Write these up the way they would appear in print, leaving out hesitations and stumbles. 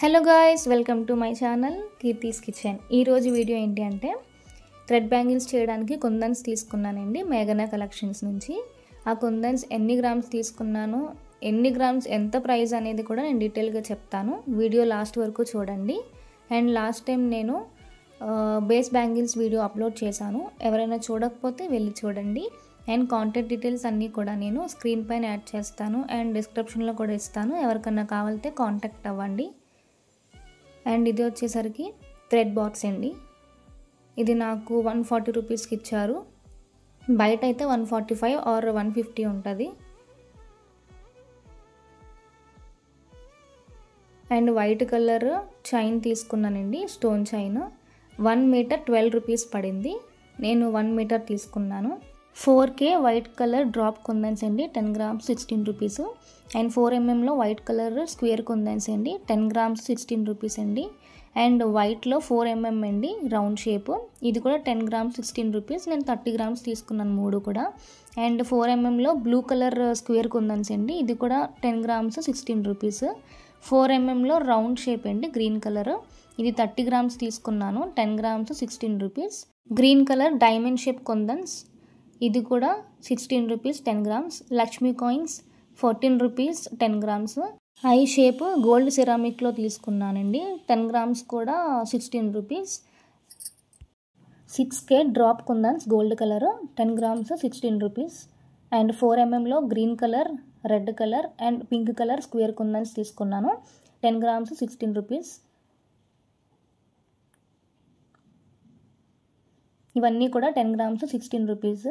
Hello guys, welcome to my channel Keerthi's kitchen. ఈరోజు video ఏంటి అంటే థ్రెడ్ బ్యాంగిల్స్ చేయడానికి కుందన్స్ తీసుకున్నానండి మేఘనా కలెక్షన్స్ నుంచి. ఆ కుందన్స్ ఎన్ని గ్రామ్స్ తీసుకున్నాను, ఎన్ని గ్రామ్స్ ఎంత ప్రైస్ అనేది కూడా నేను డీటెయిల్గా చెప్తాను. వీడియో లాస్ట్ వరకు చూడండి. అండ్ లాస్ట్ టైం నేను బేస్ బ్యాంగిల్స్ వీడియో అప్లోడ్ చేశాను, ఎవరైనా చూడకపోతే వెళ్ళి చూడండి. అండ్ కాంటాక్ట్ డీటెయిల్స్ అన్నీ కూడా నేను స్క్రీన్ పైన యాడ్ చేస్తాను అండ్ డిస్క్రిప్షన్లో కూడా ఇస్తాను. ఎవరికన్నా కావాలంటే కాంటాక్ట్ అవ్వండి. అండ్ ఇది వచ్చేసరికి థ్రెడ్ బాక్స్ అండి. ఇది నాకు 140 రూపీస్కి ఇచ్చారు. బయట అయితే 145 ఆర్ 150 ఉంటుంది. అండ్ వైట్ కలర్ చైన్ తీసుకున్నానండి, స్టోన్ చైన్. 1 మీటర్ 12 రూపీస్ పడింది. నేను 1 మీటర్ తీసుకున్నాను. 4K white colour drop kundans అండి, 10 grams 16 rupees. And 4mm white colour square kundans అండి, 10 గ్రామ్స్ 16 రూపీస్ అండి. అండ్ వైట్లో 4mm అండి, రౌండ్ షేప్. ఇది కూడా 10 గ్రామ్స్ 16 రూపీస్. నేను 30 గ్రామ్స్ తీసుకున్నాను మూడు కూడా. అండ్ 4mmలో బ్లూ కలర్ స్క్వేర్ కుందన్స్ అండి, ఇది కూడా 10 గ్రామ్స్ 16 రూపీస్. 4mmలో రౌండ్ షేప్ అండి, గ్రీన్ కలర్. ఇది 30 గ్రామ్స్ తీసుకున్నాను, 10 grams 16 rupees. Green colour diamond shape kundans, ఇది కూడా 16 rupees 10 grams. Lakshmi coins 14 rupees 10 grams. I shape gold సిరామిక్లో తీసుకున్నానండి, 10 గ్రామ్స్ కూడా 16 rupees. 6K drop kundans gold colour, 10 grams 16 rupees. And 4mmలో green colour, red colour and pink colour square kundans తీసుకున్నాను, 10 grams 16 rupees. ఇవన్నీ కూడా 10 grams 16 rupees.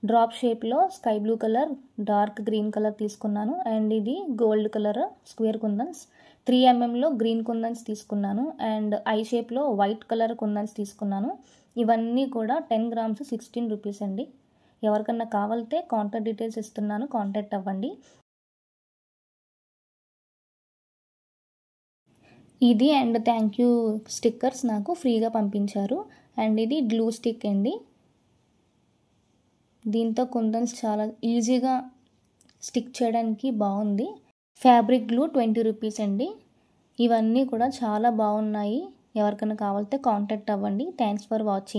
Drop షేప్లో sky blue colour, dark green colour తీసుకున్నాను. And ఇది గోల్డ్ కలర్ స్క్వేర్ కుందన్స్. 3mmలో green kundans తీసుకున్నాను. And I షేప్లో వైట్ కలర్ కుందన్స్ తీసుకున్నాను. ఇవన్నీ కూడా 10 గ్రామ్స్ 16 రూపీస్ అండి. ఎవరికన్నా కావాలంటే కాంటాక్ట్ డీటెయిల్స్ ఇస్తున్నాను, కాంటాక్ట్ అవ్వండి. ఇది అండ్ థ్యాంక్ యూ స్టిక్కర్స్ నాకు ఫ్రీగా పంపించారు. అండ్ ఇది గ్లూ స్టిక్ అండి, దీంతో కుందన్స్ చాలా ఈజీగా స్టిక్ చేయడానికి బాగుంది. ఫ్యాబ్రిక్ గ్లూ 20 రూపీస్ అండి. ఇవన్నీ కూడా చాలా బాగున్నాయి. ఎవరికైనా కావాలంటే కాంటాక్ట్ అవ్వండి. Thanks for watching.